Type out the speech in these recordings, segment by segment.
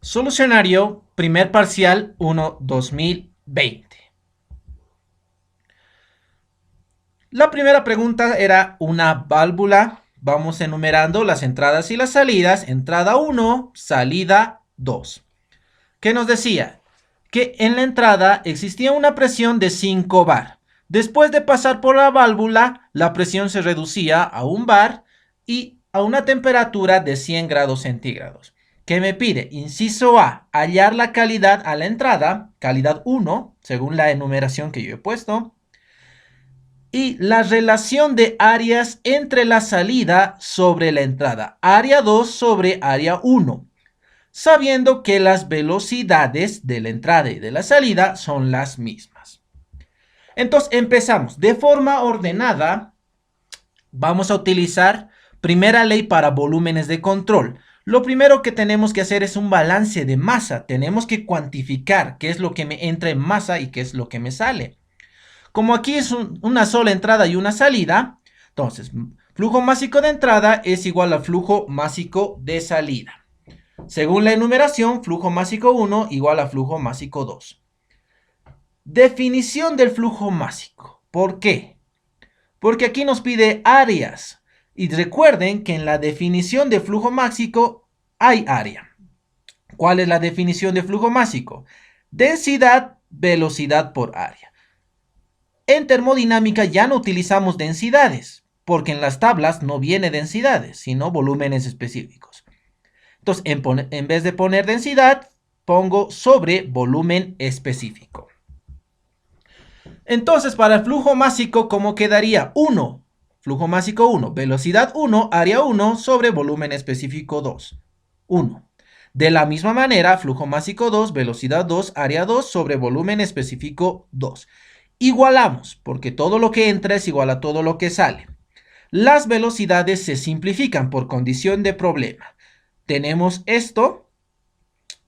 Solucionario, primer parcial 1-2020. La primera pregunta era una válvula. Vamos enumerando las entradas y las salidas. Entrada 1, salida 2. ¿Qué nos decía? Que en la entrada existía una presión de 5 bar. Después de pasar por la válvula, la presión se reducía a 1 bar y a una temperatura de 100 grados centígrados. ¿Qué me pide? Inciso A, hallar la calidad a la entrada, calidad 1, según la enumeración que yo he puesto, y la relación de áreas entre la salida sobre la entrada, área 2 sobre área 1, sabiendo que las velocidades de la entrada y de la salida son las mismas. Entonces empezamos de forma ordenada. Vamos a utilizar primera ley para volúmenes de control. Lo primero que tenemos que hacer es un balance de masa. Tenemos que cuantificar qué es lo que me entra en masa y qué es lo que me sale. Como aquí es una sola entrada y una salida, entonces flujo másico de entrada es igual a flujo másico de salida. Según la enumeración, flujo másico 1 igual a flujo másico 2. Definición del flujo másico. ¿Por qué? Porque aquí nos pide áreas. Y recuerden que en la definición de flujo másico hay área. ¿Cuál es la definición de flujo másico? Densidad, velocidad por área. En termodinámica ya no utilizamos densidades, porque en las tablas no viene densidades, sino volúmenes específicos. Entonces, en vez de poner densidad, pongo sobre volumen específico. Entonces, para el flujo másico, ¿cómo quedaría? 1, flujo másico 1, velocidad 1, área 1 sobre volumen específico 2. 1. De la misma manera, flujo másico 2, velocidad 2, área 2 sobre volumen específico 2. Igualamos, porque todo lo que entra es igual a todo lo que sale. Las velocidades se simplifican por condición de problema. Tenemos esto,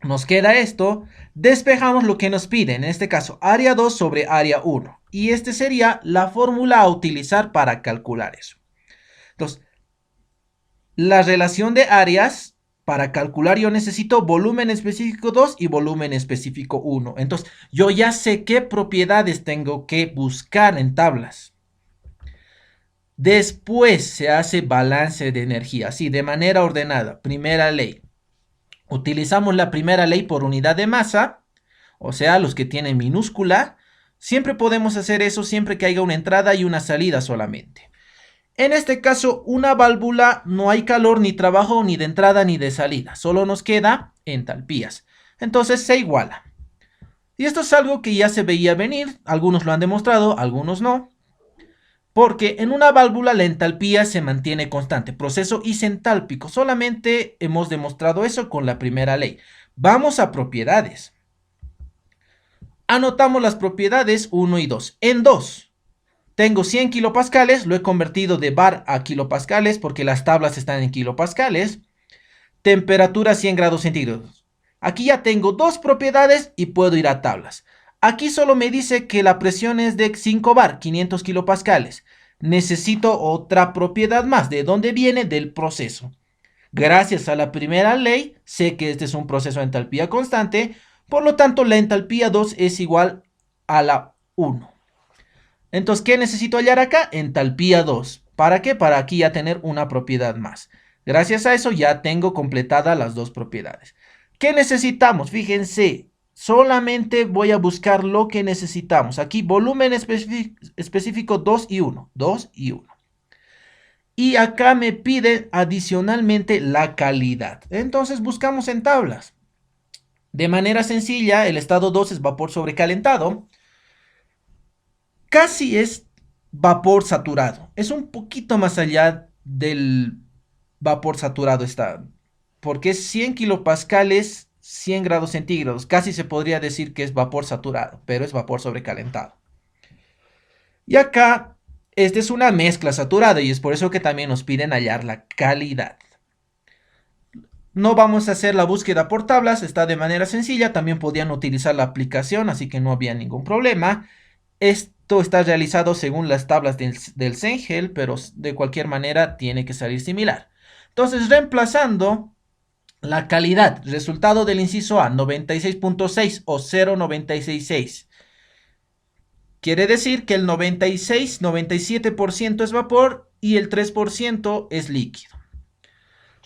nos queda esto, despejamos lo que nos pide, en este caso área 2 sobre área 1. Y esta sería la fórmula a utilizar para calcular eso. Entonces, la relación de áreas, para calcular yo necesito volumen específico 2 y volumen específico 1. Entonces, yo ya sé qué propiedades tengo que buscar en tablas. Después se hace balance de energía, así, de manera ordenada. Primera ley. Utilizamos la primera ley por unidad de masa, o sea, los que tienen minúscula. Siempre podemos hacer eso siempre que haya una entrada y una salida solamente. En este caso, una válvula no hay calor ni trabajo ni de entrada ni de salida. Solo nos queda entalpías. Entonces se iguala. Y esto es algo que ya se veía venir. Algunos lo han demostrado, algunos no. Porque en una válvula la entalpía se mantiene constante, proceso isentálpico. Solamente hemos demostrado eso con la primera ley. Vamos a propiedades. Anotamos las propiedades 1 y 2. En 2 tengo 100 kilopascales, lo he convertido de bar a kilopascales porque las tablas están en kilopascales. Temperatura 100 grados centígrados. Aquí ya tengo dos propiedades y puedo ir a tablas. Aquí solo me dice que la presión es de 5 bar, 500 kilopascales. Necesito otra propiedad más. ¿De dónde viene? Del proceso. Gracias a la primera ley, sé que este es un proceso de entalpía constante. Por lo tanto, la entalpía 2 es igual a la 1. Entonces, ¿qué necesito hallar acá? Entalpía 2. ¿Para qué? Para aquí ya tener una propiedad más. Gracias a eso ya tengo completadas las dos propiedades. ¿Qué necesitamos? Fíjense, solamente voy a buscar lo que necesitamos. Aquí volumen específico 2 y 1. 2 y 1. Y acá me pide adicionalmente la calidad. Entonces buscamos en tablas. De manera sencilla, el estado 2 es vapor sobrecalentado. Casi es vapor saturado. Es un poquito más allá del vapor saturado está. Porque es 100 kilopascales, 100 grados centígrados. Casi se podría decir que es vapor saturado, pero es vapor sobrecalentado. Y acá, esta es una mezcla saturada y es por eso que también nos piden hallar la calidad. No vamos a hacer la búsqueda por tablas, está de manera sencilla. También podían utilizar la aplicación, así que no había ningún problema. Esto está realizado según las tablas del Cengel, pero de cualquier manera tiene que salir similar. Entonces, reemplazando La calidad, resultado del inciso A, 96.6 o 0,966. Quiere decir que el 96, 97% es vapor y el 3% es líquido.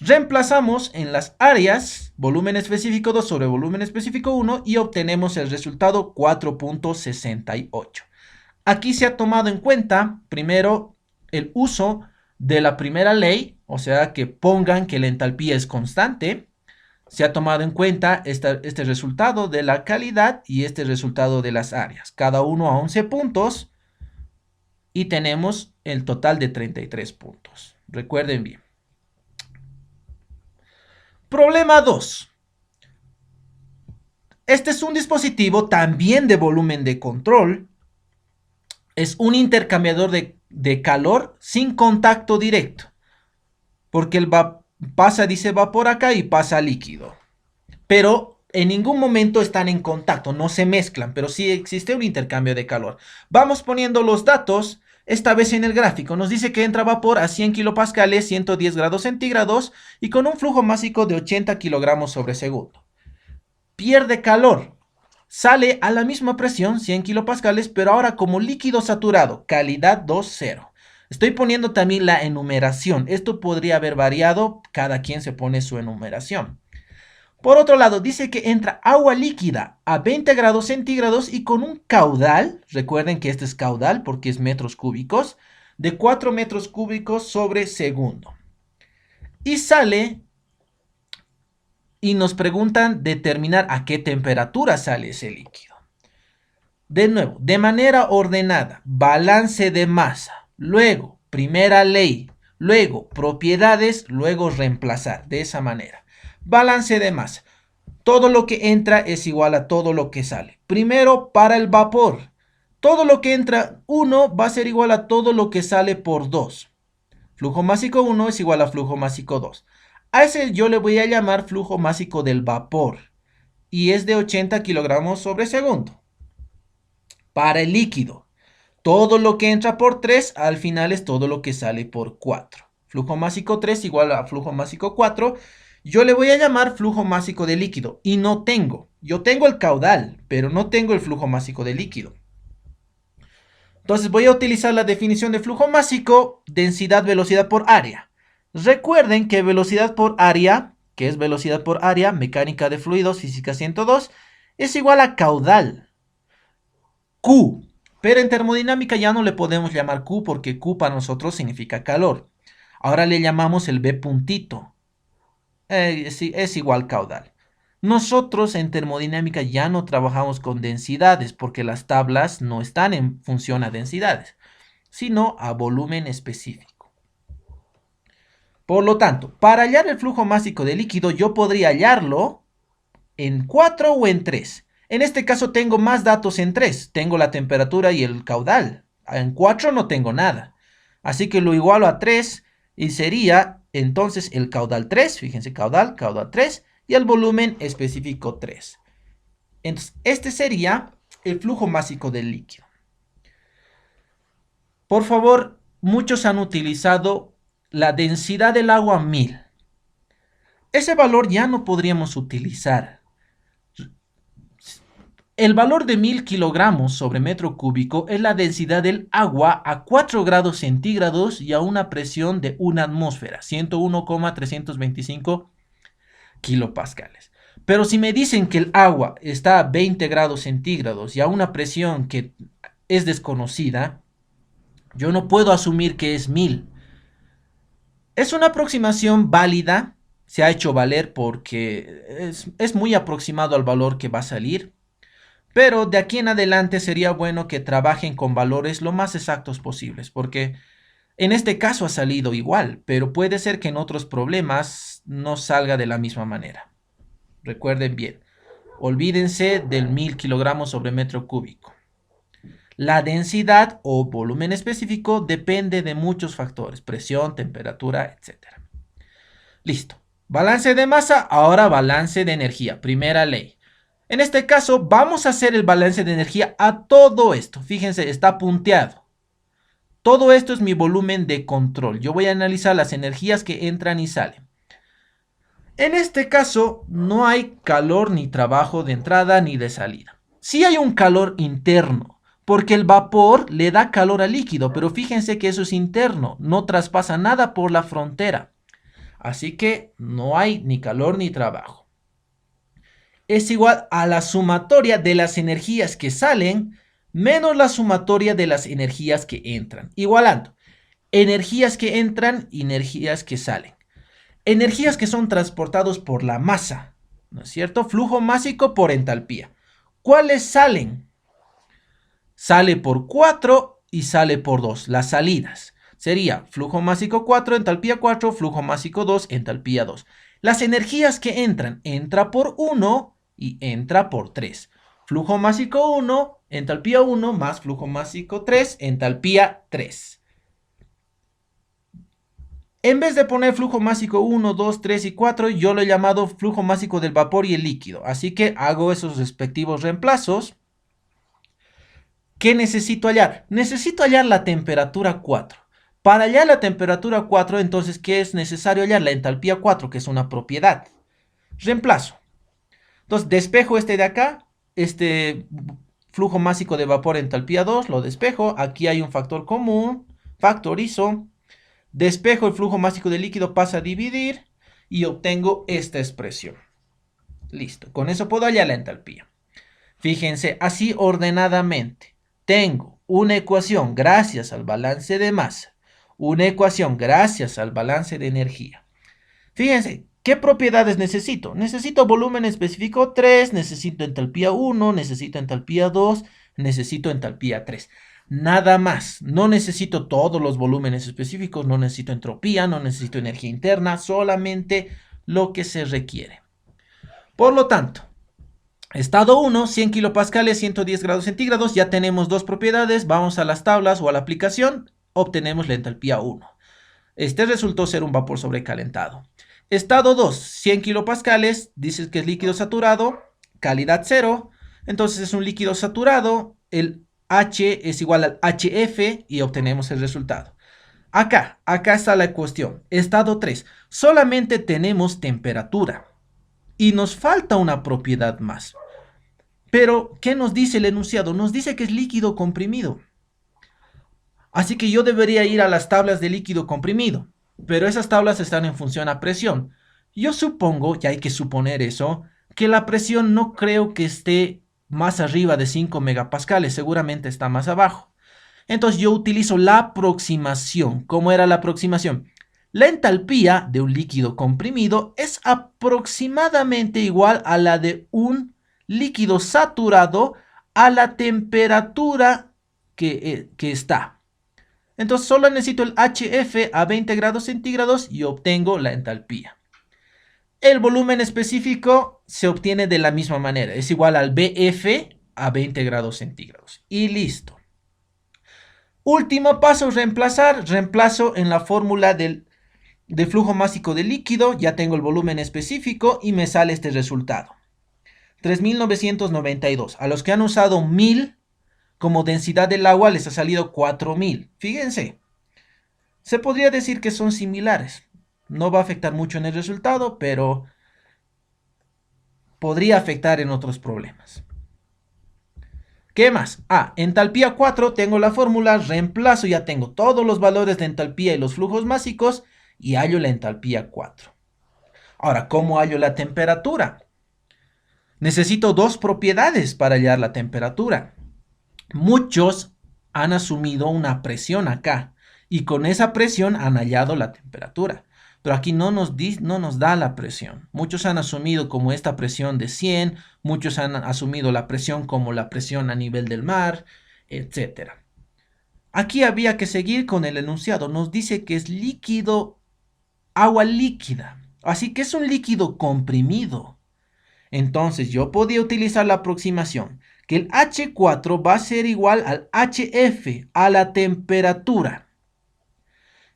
Reemplazamos en las áreas volumen específico 2 sobre volumen específico 1 y obtenemos el resultado 4.68. Aquí se ha tomado en cuenta primero el uso de la primera ley, o sea que pongan que la entalpía es constante. Se ha tomado en cuenta este resultado de la calidad y este resultado de las áreas, cada uno a 11 puntos y tenemos el total de 33 puntos. Recuerden bien. Problema 2. Este es un dispositivo también de volumen de control. Es un intercambiador de calor sin contacto directo. Porque dice vapor acá y pasa líquido. Pero en ningún momento están en contacto, no se mezclan, pero sí existe un intercambio de calor. Vamos poniendo los datos, esta vez en el gráfico. Nos dice que entra vapor a 100 kilopascales, 110 grados centígrados y con un flujo másico de 80 kilogramos sobre segundo. Pierde calor. Sale a la misma presión, 100 kilopascales, pero ahora como líquido saturado, calidad 2,0. Estoy poniendo también la enumeración. Esto podría haber variado, cada quien se pone su enumeración. Por otro lado, dice que entra agua líquida a 20 grados centígrados y con un caudal, recuerden que este es caudal porque es metros cúbicos, de 4 metros cúbicos sobre segundo. Y sale y nos preguntan determinar a qué temperatura sale ese líquido. De nuevo, de manera ordenada, balance de masa, luego primera ley, luego propiedades, luego reemplazar, de esa manera. Balance de masa. Todo lo que entra es igual a todo lo que sale. Primero, para el vapor. Todo lo que entra 1 va a ser igual a todo lo que sale por 2. Flujo másico 1 es igual a flujo másico 2. A ese yo le voy a llamar flujo másico del vapor. Y es de 80 kilogramos sobre segundo. Para el líquido. Todo lo que entra por 3 al final es todo lo que sale por 4. Flujo másico 3 igual a flujo másico 4. Yo le voy a llamar flujo másico de líquido y no tengo. Yo tengo el caudal, pero no tengo el flujo másico de líquido. Entonces voy a utilizar la definición de flujo másico, densidad, velocidad por área. Recuerden que velocidad por área, que es velocidad por área, mecánica de fluidos, física 102, es igual a caudal. Q. Pero en termodinámica ya no le podemos llamar Q porque Q para nosotros significa calor. Ahora le llamamos el B puntito. Es igual caudal. Nosotros en termodinámica ya no trabajamos con densidades porque las tablas no están en función a densidades, sino a volumen específico. Por lo tanto, para hallar el flujo másico de líquido yo podría hallarlo en 4 o en 3. En este caso tengo más datos en 3. Tengo la temperatura y el caudal. En 4 no tengo nada. Así que lo igualo a 3 y sería entonces el caudal 3. Fíjense, caudal 3 y el volumen específico 3. Entonces, este sería el flujo másico del líquido. Por favor, muchos han utilizado la densidad del agua 1000. Ese valor ya no podríamos utilizar. El valor de 1000 kilogramos sobre metro cúbico es la densidad del agua a 4 grados centígrados y a una presión de una atmósfera, 101,325 kilopascales. Pero si me dicen que el agua está a 20 grados centígrados y a una presión que es desconocida, yo no puedo asumir que es 1000. Es una aproximación válida, se ha hecho valer porque es muy aproximado al valor que va a salir. Pero de aquí en adelante sería bueno que trabajen con valores lo más exactos posibles, porque en este caso ha salido igual, pero puede ser que en otros problemas no salga de la misma manera. Recuerden bien, olvídense del 1000 kilogramos sobre metro cúbico. La densidad o volumen específico depende de muchos factores, presión, temperatura, etc. Listo. Balance de masa, ahora balance de energía, primera ley. En este caso vamos a hacer el balance de energía a todo esto. Fíjense, está punteado. Todo esto es mi volumen de control. Yo voy a analizar las energías que entran y salen. En este caso, no hay calor ni trabajo de entrada ni de salida. Sí hay un calor interno, porque el vapor le da calor al líquido, pero fíjense que eso es interno, no traspasa nada por la frontera. Así que no hay ni calor ni trabajo. Es igual a la sumatoria de las energías que salen menos la sumatoria de las energías que entran. Igualando, energías que entran y energías que salen. Energías que son transportados por la masa, ¿no es cierto? Flujo másico por entalpía. ¿Cuáles salen? Sale por 4 y sale por 2. Las salidas. Sería flujo másico 4, entalpía 4, flujo másico 2, entalpía 2. Las energías que entran, entra por 1 y entra por 3. Flujo másico 1, entalpía 1, más flujo másico 3, entalpía 3. En vez de poner flujo másico 1, 2, 3 y 4, yo lo he llamado flujo másico del vapor y el líquido. Así que hago esos respectivos reemplazos. ¿Qué necesito hallar? Necesito hallar la temperatura 4. Para hallar la temperatura 4, entonces, ¿qué es necesario hallar? La entalpía 4, que es una propiedad. Reemplazo. Entonces, despejo este de acá, este flujo másico de vapor entalpía 2, lo despejo. Aquí hay un factor común, factorizo. Despejo el flujo másico de líquido, pasa a dividir y obtengo esta expresión. Listo, con eso puedo hallar la entalpía. Fíjense, así ordenadamente. Tengo una ecuación gracias al balance de masa, una ecuación gracias al balance de energía. Fíjense, ¿qué propiedades necesito? Necesito volumen específico 3, necesito entalpía 1, necesito entalpía 2, necesito entalpía 3. Nada más, no necesito todos los volúmenes específicos, no necesito entropía, no necesito energía interna, solamente lo que se requiere. Por lo tanto, estado 1, 100 kilopascales, 110 grados centígrados, ya tenemos dos propiedades, vamos a las tablas o a la aplicación, obtenemos la entalpía 1. Este resultó ser un vapor sobrecalentado. Estado 2, 100 kilopascales, dice que es líquido saturado, calidad 0, entonces es un líquido saturado, el H es igual al HF y obtenemos el resultado. Acá está la cuestión. Estado 3, solamente tenemos temperatura y nos falta una propiedad más. Pero, ¿qué nos dice el enunciado? Nos dice que es líquido comprimido. Así que yo debería ir a las tablas de líquido comprimido, pero esas tablas están en función a presión. Yo supongo, y hay que suponer eso, que la presión no creo que esté más arriba de 5 megapascales, seguramente está más abajo. Entonces yo utilizo la aproximación. ¿Cómo era la aproximación? La entalpía de un líquido comprimido es aproximadamente igual a la de un líquido saturado a la temperatura que está. Entonces solo necesito el HF a 20 grados centígrados y obtengo la entalpía. El volumen específico se obtiene de la misma manera. Es igual al BF a 20 grados centígrados. Y listo. Último paso, reemplazar. Reemplazo en la fórmula de flujo másico de líquido. Ya tengo el volumen específico y me sale este resultado. 3.992. A los que han usado 1000 como densidad del agua les ha salido 4000. Fíjense. Se podría decir que son similares. No va a afectar mucho en el resultado, pero podría afectar en otros problemas. ¿Qué más? Entalpía 4, tengo la fórmula, reemplazo, ya tengo todos los valores de entalpía y los flujos másicos y hallo la entalpía 4. Ahora, ¿cómo hallo la temperatura? Necesito dos propiedades para hallar la temperatura. Muchos han asumido una presión acá y con esa presión han hallado la temperatura. Pero aquí no nos da la presión. Muchos han asumido como esta presión de 100, muchos han asumido la presión como la presión a nivel del mar, etc. Aquí había que seguir con el enunciado. Nos dice que es líquido, agua líquida. Así que es un líquido comprimido. Entonces yo podía utilizar la aproximación que el H4 va a ser igual al HF, a la temperatura.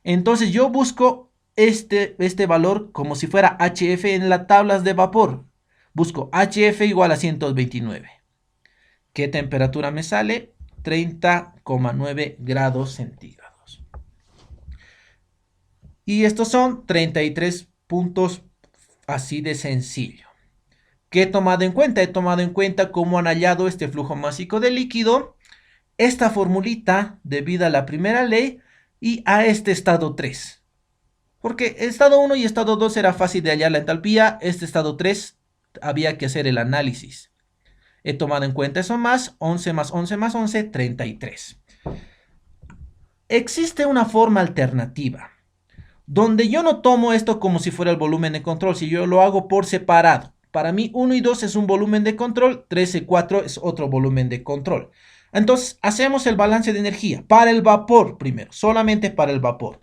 Entonces yo busco este valor como si fuera HF en las tablas de vapor. Busco HF igual a 129. ¿Qué temperatura me sale? 30,9 grados centígrados. Y estos son 33 puntos Así de sencillo. ¿Qué he tomado en cuenta? He tomado en cuenta cómo han hallado este flujo másico de líquido, esta formulita debido a la primera ley y a este estado 3. Porque estado 1 y estado 2 era fácil de hallar la entalpía, este estado 3 había que hacer el análisis. He tomado en cuenta eso más 11 más 11 más 11, 33. Existe una forma alternativa, donde yo no tomo esto como si fuera el volumen de control, si yo lo hago por separado. Para mí 1 y 2 es un volumen de control, 3 y 4 es otro volumen de control. Entonces hacemos el balance de energía para el vapor primero, solamente para el vapor.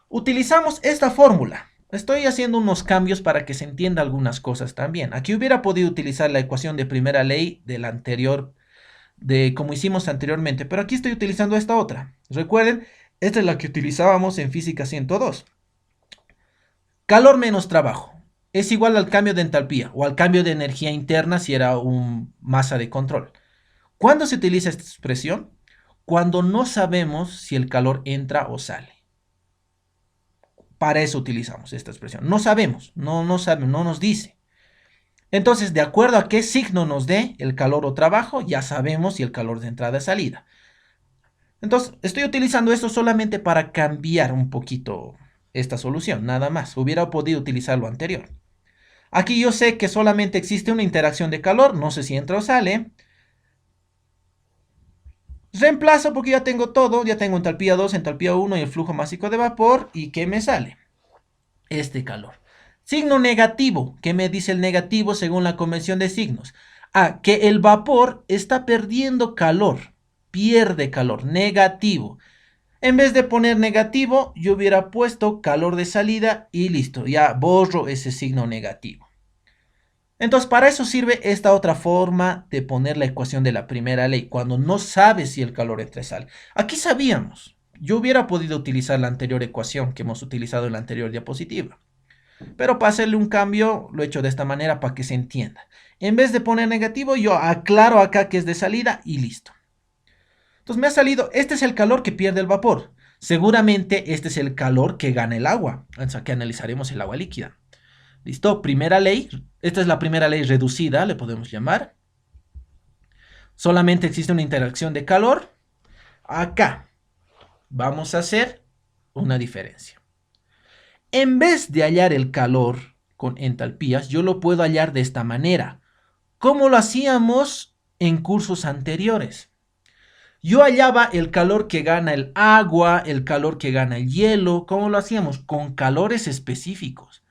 Utilizamos esta fórmula. Estoy haciendo unos cambios para que se entienda algunas cosas también. Aquí hubiera podido utilizar la ecuación de primera ley del anterior, de como hicimos anteriormente, pero aquí estoy utilizando esta otra. Recuerden, esta es la que utilizábamos en física 102. Calor menos trabajo es igual al cambio de entalpía o al cambio de energía interna si era un masa de control. ¿Cuándo se utiliza esta expresión? Cuando no sabemos si el calor entra o sale. Para eso utilizamos esta expresión. No sabemos, no nos dice. Entonces, de acuerdo a qué signo nos dé el calor o trabajo, ya sabemos si el calor de entrada o salida. Entonces, estoy utilizando esto solamente para cambiar un poquito esta solución, nada más. Hubiera podido utilizar lo anterior. Aquí yo sé que solamente existe una interacción de calor, no sé si entra o sale. Reemplazo porque ya tengo todo, ya tengo entalpía 2, entalpía 1 y el flujo másico de vapor. ¿Y qué me sale? Este calor. Signo negativo. ¿Qué me dice el negativo según la convención de signos? Que el vapor está perdiendo calor. Pierde calor. Negativo. En vez de poner negativo, yo hubiera puesto calor de salida y listo. Ya borro ese signo negativo. Entonces, para eso sirve esta otra forma de poner la ecuación de la primera ley, cuando no sabes si el calor entra y sale. Aquí sabíamos. Yo hubiera podido utilizar la anterior ecuación que hemos utilizado en la anterior diapositiva. Pero para hacerle un cambio, lo he hecho de esta manera para que se entienda. En vez de poner negativo, yo aclaro acá que es de salida y listo. Entonces me ha salido, este es el calor que pierde el vapor. Seguramente este es el calor que gana el agua. Entonces aquí analizaremos el agua líquida. ¿Listo? Primera ley. Esta es la primera ley reducida, le podemos llamar. Solamente existe una interacción de calor. Acá vamos a hacer una diferencia. En vez de hallar el calor con entalpías, yo lo puedo hallar de esta manera. Como lo hacíamos en cursos anteriores. Yo hallaba el calor que gana el agua, el calor que gana el hielo. ¿Cómo lo hacíamos? Con calores específicos.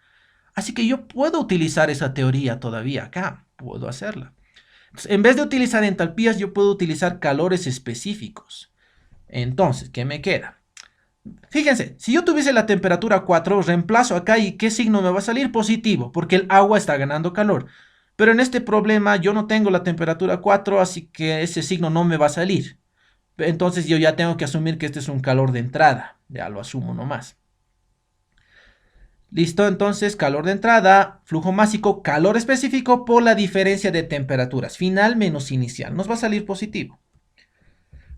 Así que yo puedo utilizar esa teoría todavía acá, puedo hacerla. Entonces, en vez de utilizar entalpías, yo puedo utilizar calores específicos. Entonces, ¿qué me queda? Fíjense, si yo tuviese la temperatura 4, reemplazo acá y ¿qué signo me va a salir? Positivo, porque el agua está ganando calor. Pero en este problema yo no tengo la temperatura 4, así que ese signo no me va a salir. Entonces yo ya tengo que asumir que este es un calor de entrada. Ya lo asumo nomás. Listo, entonces calor de entrada, flujo másico, calor específico por la diferencia de temperaturas, final menos inicial, nos va a salir positivo.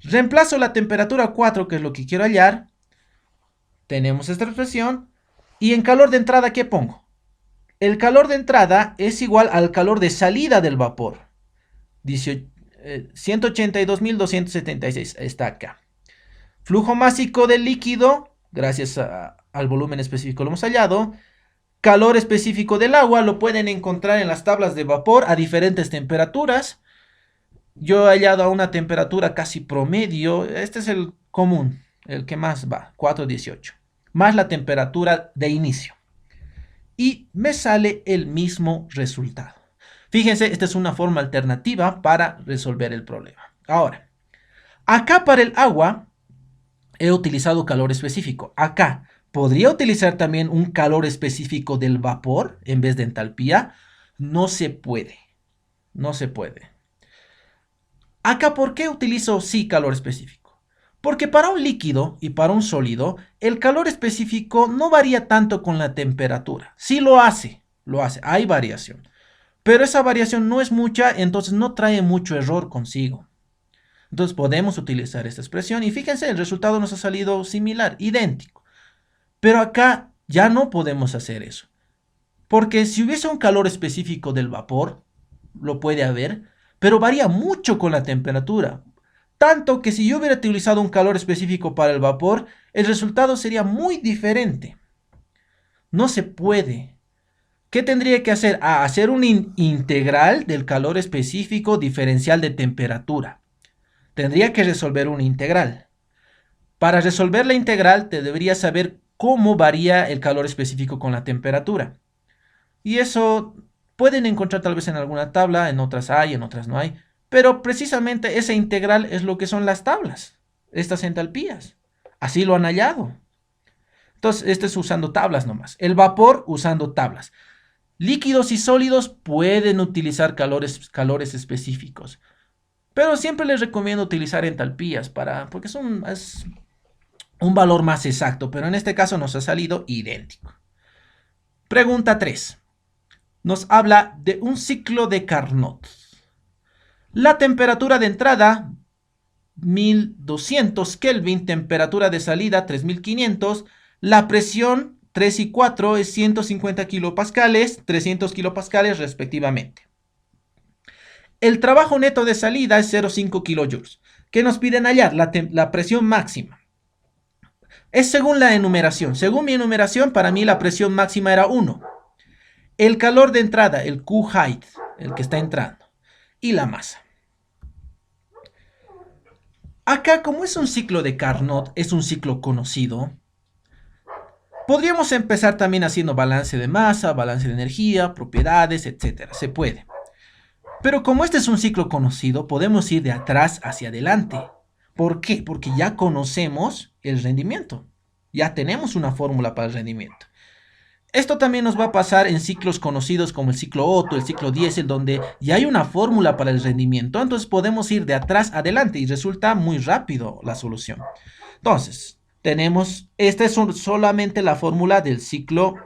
Reemplazo la temperatura 4, que es lo que quiero hallar, tenemos esta expresión, y en calor de entrada, ¿qué pongo? El calor de entrada es igual al calor de salida del vapor, 182.276, está acá. Flujo másico del líquido, gracias al volumen específico lo hemos hallado. Calor específico del agua lo pueden encontrar en las tablas de vapor a diferentes temperaturas. Yo he hallado a una temperatura casi promedio. Este es el común, el que más va, 418. Más la temperatura de inicio. Y me sale el mismo resultado. Fíjense, esta es una forma alternativa para resolver el problema. Ahora, acá para el agua he utilizado calor específico. Acá, ¿podría utilizar también un calor específico del vapor en vez de entalpía? No se puede. No se puede. Acá, ¿por qué utilizo sí calor específico? Porque para un líquido y para un sólido, el calor específico no varía tanto con la temperatura. Sí lo hace, hay variación. Pero esa variación no es mucha, entonces no trae mucho error consigo. Entonces podemos utilizar esta expresión y fíjense, el resultado nos ha salido similar, idéntico. Pero acá ya no podemos hacer eso. Porque si hubiese un calor específico del vapor, lo puede haber, pero varía mucho con la temperatura. Tanto que si yo hubiera utilizado un calor específico para el vapor, el resultado sería muy diferente. No se puede. ¿Qué tendría que hacer? Hacer un integral del calor específico diferencial de temperatura. Tendría que resolver una integral. Para resolver la integral, te deberías saber cómo varía el calor específico con la temperatura. Y eso pueden encontrar tal vez en alguna tabla, en otras hay, en otras no hay. Pero precisamente esa integral es lo que son las tablas, estas entalpías. Así lo han hallado. Entonces, este es usando tablas nomás. El vapor usando tablas. Líquidos y sólidos pueden utilizar calores específicos. Pero siempre les recomiendo utilizar entalpías porque es un valor más exacto. Pero en este caso nos ha salido idéntico. Pregunta 3. Nos habla de un ciclo de Carnot. La temperatura de entrada, 1200 Kelvin, temperatura de salida, 3500, la presión, 3 y 4, es 150 kilopascales, 300 kilopascales respectivamente. El trabajo neto de salida es 0,5 kilojoules. ¿Qué nos piden hallar? La presión máxima. Es según la enumeración. Según mi enumeración, para mí la presión máxima era 1. El calor de entrada, el Q-height, el que está entrando, y la masa. Acá, como es un ciclo de Carnot, es un ciclo conocido, podríamos empezar también haciendo balance de masa, balance de energía, propiedades, etc. Se puede. Pero como este es un ciclo conocido, podemos ir de atrás hacia adelante. ¿Por qué? Porque ya conocemos el rendimiento. Ya tenemos una fórmula para el rendimiento. Esto también nos va a pasar en ciclos conocidos como el ciclo Otto, el ciclo Diesel, donde ya hay una fórmula para el rendimiento. Entonces podemos ir de atrás adelante y resulta muy rápido la solución. Entonces, esta es solamente la fórmula del ciclo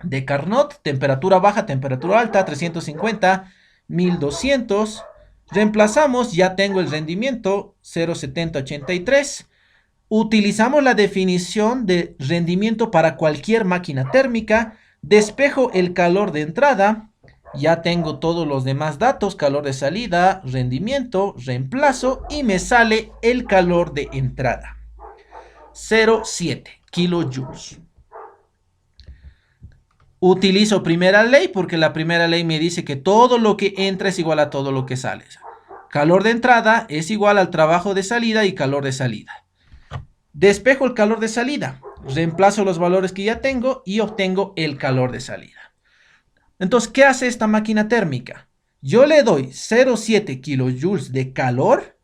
de Carnot. Temperatura baja, temperatura alta, 350, 1200. Reemplazamos, ya tengo el rendimiento, 0,7083. Utilizamos la definición de rendimiento para cualquier máquina térmica, despejo el calor de entrada, ya tengo todos los demás datos, calor de salida, rendimiento, reemplazo y me sale el calor de entrada. 0,7 kilojoules. Utilizo primera ley porque la primera ley me dice que todo lo que entra es igual a todo lo que sale. Calor de entrada es igual al trabajo de salida y calor de salida. Despejo el calor de salida, reemplazo los valores que ya tengo y obtengo el calor de salida. Entonces, ¿qué hace esta máquina térmica? Yo le doy 0,7 kilojoules de calor,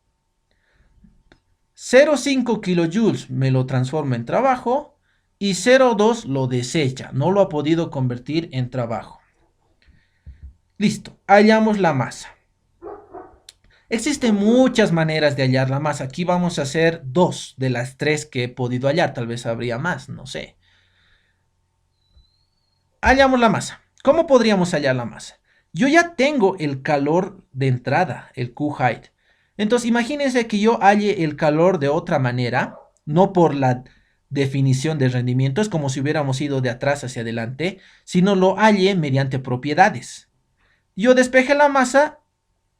0,5 kilojoules me lo transforma en trabajo y 0,2 lo desecha, no lo ha podido convertir en trabajo. Listo, hallamos la masa. Existen muchas maneras de hallar la masa. Aquí vamos a hacer 2 de las 3 que he podido hallar. Tal vez habría más, no sé. Hallamos la masa. ¿Cómo podríamos hallar la masa? Yo ya tengo el calor de entrada, el Q-height. Entonces, imagínense que yo halle el calor de otra manera, no por la definición de rendimiento, es como si hubiéramos ido de atrás hacia adelante, sino lo halle mediante propiedades. Yo despeje la masa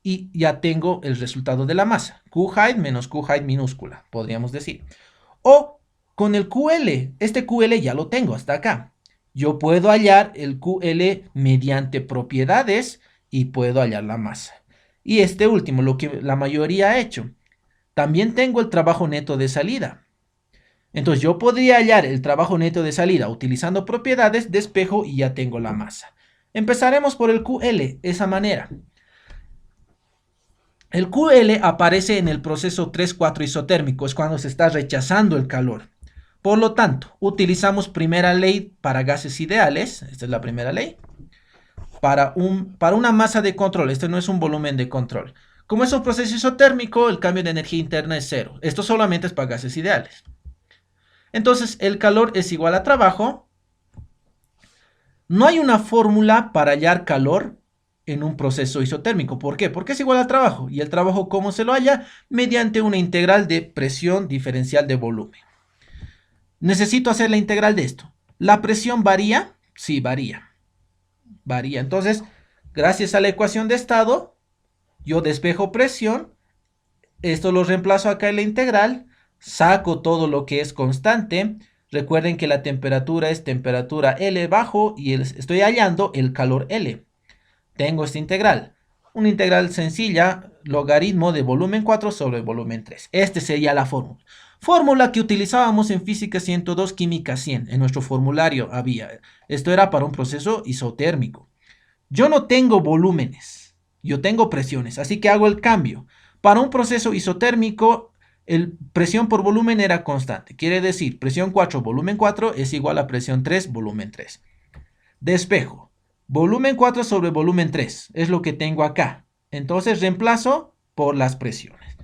y ya tengo el resultado de la masa. Q-height menos Q-height minúscula, podríamos decir. O con el QL, este QL ya lo tengo hasta acá. Yo puedo hallar el QL mediante propiedades y puedo hallar la masa. Y este último, lo que la mayoría ha hecho. También tengo el trabajo neto de salida. Entonces yo podría hallar el trabajo neto de salida utilizando propiedades, despejo y ya tengo la masa. Empezaremos por el QL, esa manera. El QL aparece en el proceso 3,4 isotérmico, es cuando se está rechazando el calor. Por lo tanto, utilizamos primera ley para gases ideales, esta es la primera ley, para una masa de control, este no es un volumen de control. Como es un proceso isotérmico, el cambio de energía interna es 0. Esto solamente es para gases ideales. Entonces, el calor es igual a trabajo. No hay una fórmula para hallar calor en un proceso isotérmico. ¿Por qué? Porque es igual al trabajo. ¿Y el trabajo cómo se lo halla? Mediante una integral de presión diferencial de volumen. Necesito hacer la integral de esto. ¿La presión varía? Sí, varía. varía. Entonces, gracias a la ecuación de estado, yo despejo presión, esto lo reemplazo acá en la integral, saco todo lo que es constante. Recuerden que la temperatura es temperatura L bajo y estoy hallando el calor L. Tengo esta integral. Una integral sencilla, logaritmo de volumen 4 sobre volumen 3. Esta sería la fórmula. Fórmula que utilizábamos en física 102, química 100. En nuestro formulario había. Esto era para un proceso isotérmico. Yo no tengo volúmenes, yo tengo presiones, así que hago el cambio. Para un proceso isotérmico, presión por volumen era constante. Quiere decir, presión 4, volumen 4 es igual a presión 3, volumen 3. Despejo. Volumen 4 sobre volumen 3 es lo que tengo acá. Entonces reemplazo por las presiones.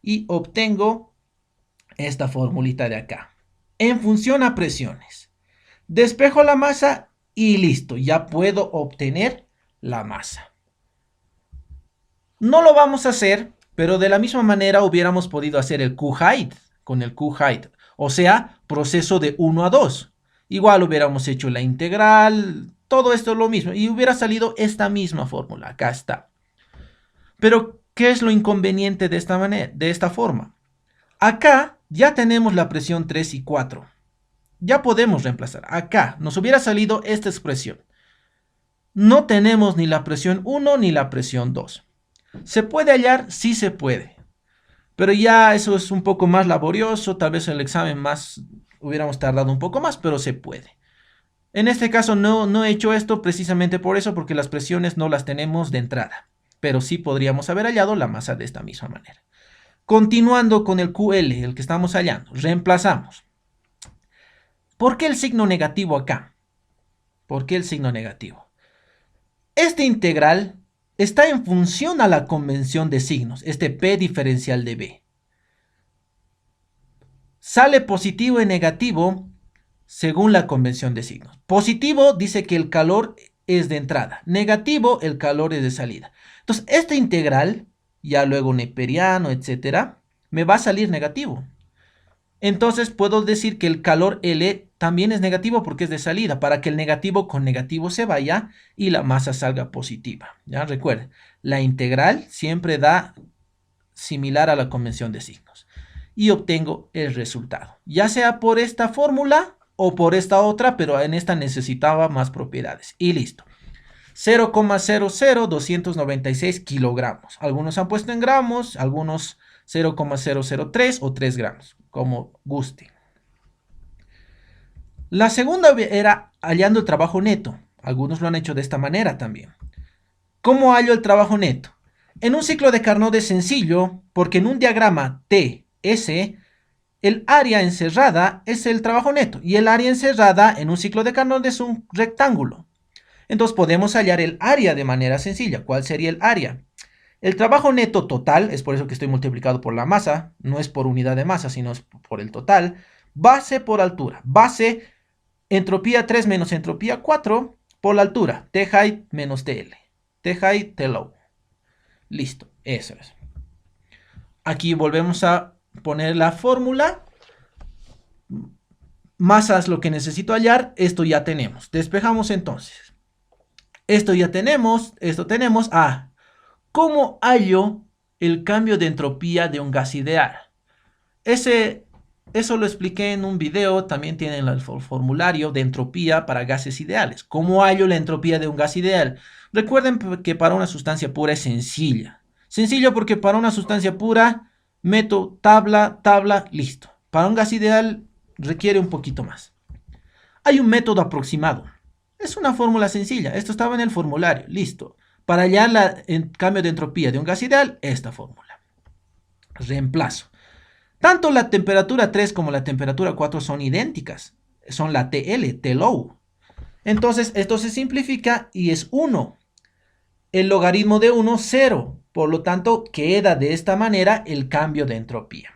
Y obtengo esta formulita de acá. En función a presiones. Despejo la masa y listo. Ya puedo obtener la masa. No lo vamos a hacer, pero de la misma manera hubiéramos podido hacer el Q-height con el Q-height. O sea, proceso de 1 a 2. Igual hubiéramos hecho la integral, todo esto es lo mismo. Y hubiera salido esta misma fórmula. Acá está. Pero, ¿qué es lo inconveniente de esta manera, de esta forma? Acá ya tenemos la presión 3 y 4. Ya podemos reemplazar. Acá nos hubiera salido esta expresión. No tenemos ni la presión 1 ni la presión 2. ¿Se puede hallar? Sí se puede. Pero ya eso es un poco más laborioso. Tal vez en el examen más hubiéramos tardado un poco más, pero se puede. En este caso no he hecho esto precisamente por eso, porque las presiones no las tenemos de entrada. Pero sí podríamos haber hallado la masa de esta misma manera. Continuando con el QL, el que estamos hallando, reemplazamos. ¿Por qué el signo negativo acá? ¿Por qué el signo negativo? Este integral está en función a la convención de signos, este P diferencial de B. Sale positivo y negativo según la convención de signos. Positivo dice que el calor es de entrada, negativo el calor es de salida. Entonces, este integral, ya luego neperiano, etcétera, me va a salir negativo. Entonces puedo decir que el calor L también es negativo porque es de salida, para que el negativo con negativo se vaya y la masa salga positiva. Ya recuerden, la integral siempre da similar a la convención de signos. Y obtengo el resultado, ya sea por esta fórmula o por esta otra, pero en esta necesitaba más propiedades. Y listo. 0,00296 kilogramos. Algunos han puesto en gramos, algunos 0,003 o 3 gramos, como guste. La segunda era hallando el trabajo neto. Algunos lo han hecho de esta manera también. ¿Cómo hallo el trabajo neto? En un ciclo de Carnot es sencillo, porque en un diagrama TS, el área encerrada es el trabajo neto, y el área encerrada en un ciclo de Carnot es un rectángulo. Entonces podemos hallar el área de manera sencilla. ¿Cuál sería el área? El trabajo neto total, es por eso que estoy multiplicado por la masa, no es por unidad de masa, sino es por el total. Base por altura. Base, entropía 3 menos entropía 4 por la altura. T height menos TL. T height, T low. Listo, eso es. Aquí volvemos a poner la fórmula. Masa es lo que necesito hallar. Esto ya tenemos. Despejamos entonces. Esto ya tenemos. Esto tenemos. ¿Cómo hallo el cambio de entropía de un gas ideal? Eso lo expliqué en un video. También tienen el formulario de entropía para gases ideales. ¿Cómo hallo la entropía de un gas ideal? Recuerden que para una sustancia pura es sencilla. Sencillo porque para una sustancia pura meto tabla, tabla, listo. Para un gas ideal requiere un poquito más. Hay un método aproximado. Es una fórmula sencilla. Esto estaba en el formulario. Listo. Para hallar el cambio de entropía de un gas ideal, esta fórmula. Reemplazo. Tanto la temperatura 3 como la temperatura 4 son idénticas. Son la TL, T low. Entonces, esto se simplifica y es 1. El logaritmo de 1, 0. Por lo tanto, queda de esta manera el cambio de entropía.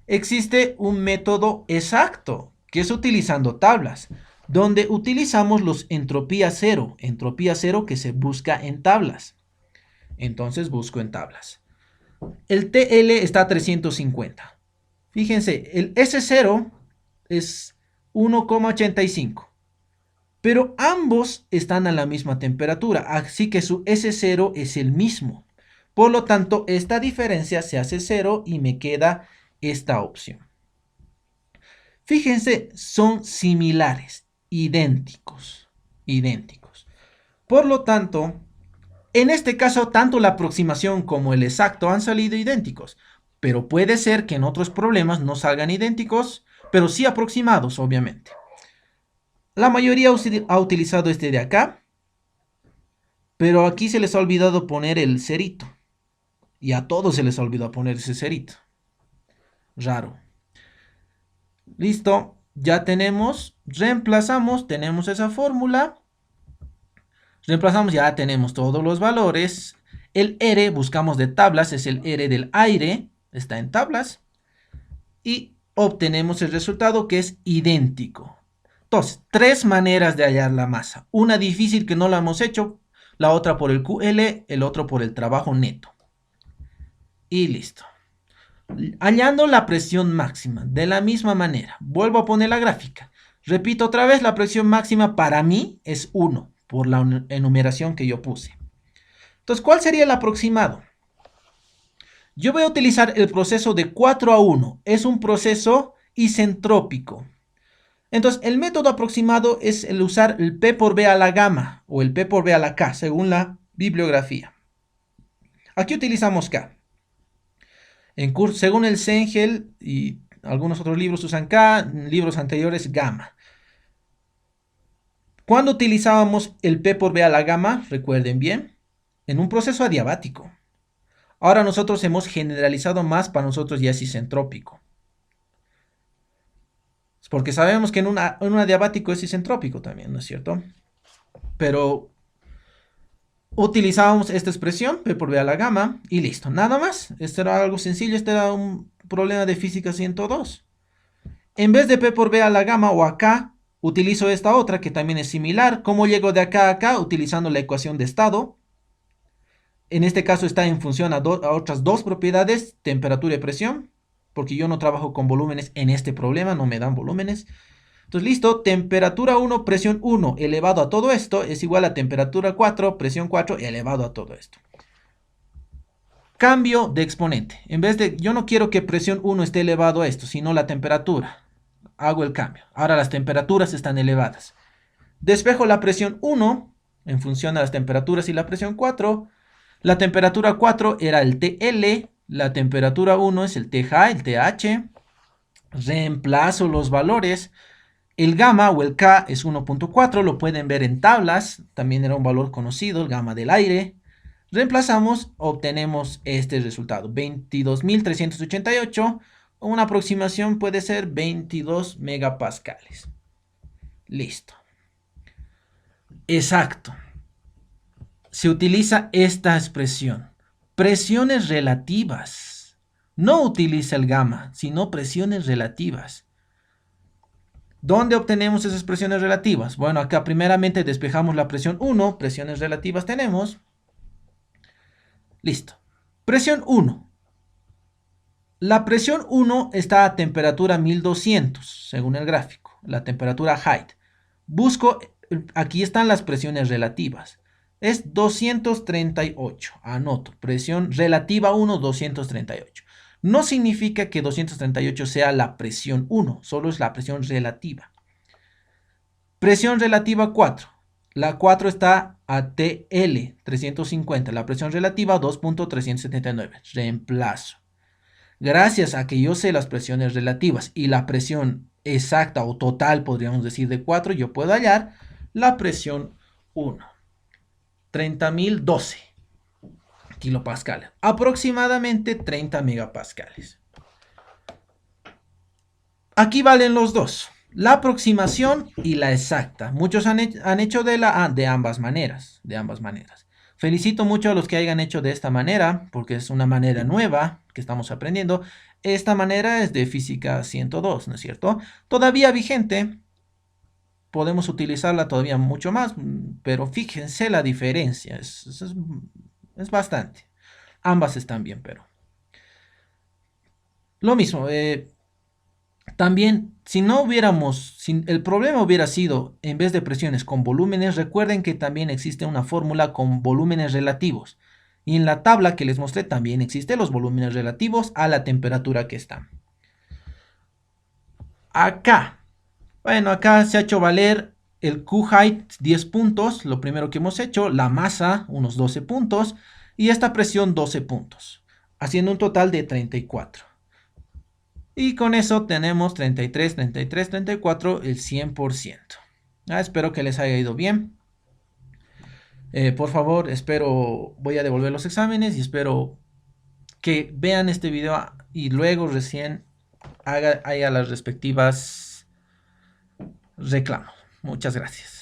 Existe un método exacto, que es utilizando tablas, donde utilizamos los entropía 0 que se busca en tablas. Entonces busco en tablas. El TL está a 350. Fíjense, el S0 es 1,85. pero ambos están a la misma temperatura, así que su S0 es el mismo. Por lo tanto, esta diferencia se hace 0 y me queda esta opción. Fíjense, son similares, idénticos, idénticos. Por lo tanto, en este caso, tanto la aproximación como el exacto han salido idénticos, pero puede ser que en otros problemas no salgan idénticos, pero sí aproximados, obviamente. La mayoría ha utilizado este de acá, pero aquí se les ha olvidado poner el cerito. Y a todos se les ha olvidado poner ese cerito. Raro. Listo, ya tenemos esa fórmula. Reemplazamos, ya tenemos todos los valores. El R buscamos de tablas, es el R del aire, está en tablas. Y obtenemos el resultado que es idéntico. Entonces, tres maneras de hallar la masa. Una difícil que no la hemos hecho, la otra por el QL, el otro por el trabajo neto. Y listo. Hallando la presión máxima, de la misma manera, vuelvo a poner la gráfica. Repito otra vez, la presión máxima para mí es 1, por la enumeración que yo puse. Entonces, ¿cuál sería el aproximado? Yo voy a utilizar el proceso de 4 a 1. Es un proceso isentrópico. Entonces, el método aproximado es el usar el P por B a la gamma o el P por B a la K, según la bibliografía. Aquí utilizamos K. Según el Sengel y algunos otros libros usan K, en libros anteriores gamma. ¿Cuándo utilizábamos el P por B a la gamma? Recuerden bien, en un proceso adiabático. Ahora nosotros hemos generalizado más, para nosotros ya es isentrópico. Porque sabemos que en un adiabático es isentrópico también, ¿no es cierto? Pero utilizábamos esta expresión, P por B a la gamma, y listo, nada más. Esto era algo sencillo, este era un problema de física 102. En vez de P por B a la gamma o acá, utilizo esta otra que también es similar. ¿Cómo llego de acá a acá? Utilizando la ecuación de estado. En este caso está en función a otras dos propiedades, temperatura y presión, porque yo no trabajo con volúmenes en este problema, no me dan volúmenes. Entonces, listo, temperatura 1, presión 1 elevado a todo esto es igual a temperatura 4, presión 4 elevado a todo esto. Cambio de exponente. En vez de, yo no quiero que presión 1 esté elevado a esto, sino la temperatura. Hago el cambio. Ahora las temperaturas están elevadas. Despejo la presión 1 en función a las temperaturas y la presión 4. La temperatura 4 era el TL, la temperatura 1 es el TJ, el TH. Reemplazo los valores. El gamma o el K es 1.4, lo pueden ver en tablas, también era un valor conocido, el gamma del aire. Reemplazamos, obtenemos este resultado, 22.388, una aproximación puede ser 22 megapascales. Listo. Exacto. Se utiliza esta expresión, presiones relativas. No utiliza el gamma, sino presiones relativas. ¿Dónde obtenemos esas presiones relativas? Bueno, acá primeramente despejamos la presión 1, presiones relativas tenemos. Listo. Presión 1. La presión 1 está a temperatura 1200, según el gráfico, la temperatura height. Busco, aquí están las presiones relativas. Es 238, anoto, presión relativa 1, 238. No significa que 238 sea la presión 1, solo es la presión relativa. Presión relativa 4. La 4 está a TL 350. La presión relativa 2.379. Reemplazo. Gracias a que yo sé las presiones relativas y la presión exacta o total, podríamos decir, de 4, yo puedo hallar la presión 1. 30.012 kilopascales. Aproximadamente 30 megapascales. Aquí valen los dos. La aproximación y la exacta. Muchos han hecho de ambas maneras. Felicito mucho a los que hayan hecho de esta manera, porque es una manera nueva que estamos aprendiendo. Esta manera es de física 102, ¿no es cierto? Todavía vigente. Podemos utilizarla todavía mucho más, pero fíjense la diferencia. Es bastante. Ambas están bien, pero... Lo mismo, También, si el problema hubiera sido en vez de presiones con volúmenes, recuerden que también existe una fórmula con volúmenes relativos. Y en la tabla que les mostré también existen los volúmenes relativos a la temperatura que están. Acá, bueno, acá se ha hecho valer el Q-height 10 puntos, lo primero que hemos hecho, la masa unos 12 puntos y esta presión 12 puntos, haciendo un total de 34. Y con eso tenemos 33, 33, 34, el 100%. Espero que les haya ido bien. Por favor, voy a devolver los exámenes y espero que vean este video y luego recién haya las respectivas reclamos. Muchas gracias.